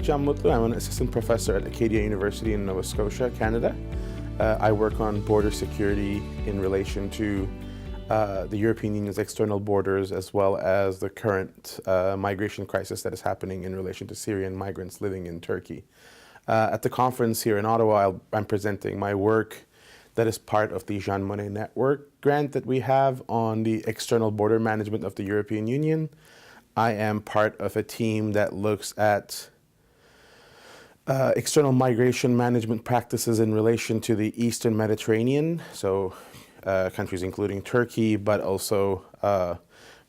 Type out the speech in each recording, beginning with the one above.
John Mutlu. I'm an assistant professor at Acadia University in Nova Scotia, Canada. I work on border security in relation to the European Union's external borders, as well as the current migration crisis that is happening in relation to Syrian migrants living in Turkey. At the conference here in Ottawa, I'm presenting my work that is part of the Jean Monnet Network grant that we have on the external border management of the European Union. I am part of a team that looks at external migration management practices in relation to the Eastern Mediterranean, so countries including Turkey, but also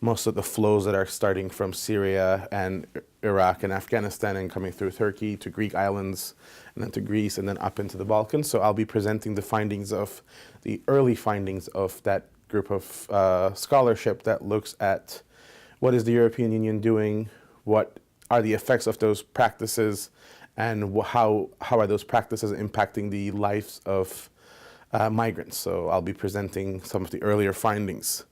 most of the flows that are starting from Syria and Iraq and Afghanistan and coming through Turkey to Greek islands and then to Greece and then up into the Balkans. So I'll be presenting the early findings of that group of scholarship that looks at what is the European Union doing, what are the effects of those practices, and how are those practices impacting the lives of migrants. So I'll be presenting some of the earlier findings.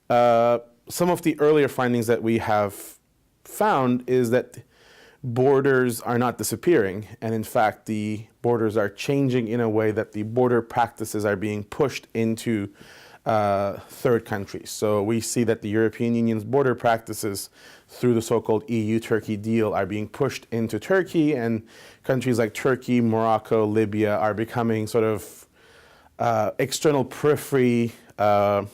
Some of the earlier findings that we have found is that borders are not disappearing, and in fact the borders are changing in a way that the border practices are being pushed into third countries. So we see that the European Union's border practices through the so-called EU-Turkey deal are being pushed into Turkey, and countries like Turkey, Morocco, Libya are becoming sort of external periphery, I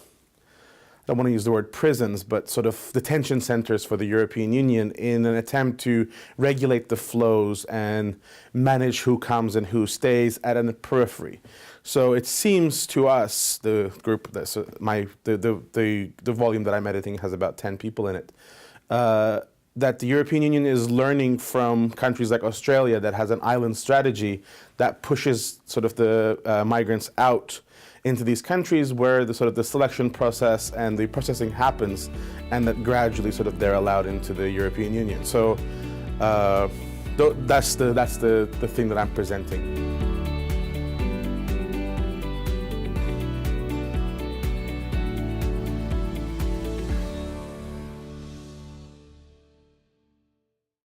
don't want to use the word prisons, but sort of detention centers for the European Union in an attempt to regulate the flows and manage who comes and who stays at a periphery. So it seems to us, the group, the volume that I'm editing has about 10 people in it, that the European Union is learning from countries like Australia that has an island strategy that pushes sort of the migrants out into these countries where the sort of the selection process and the processing happens, and that gradually sort of they're allowed into the European Union. So that's the thing that I'm presenting.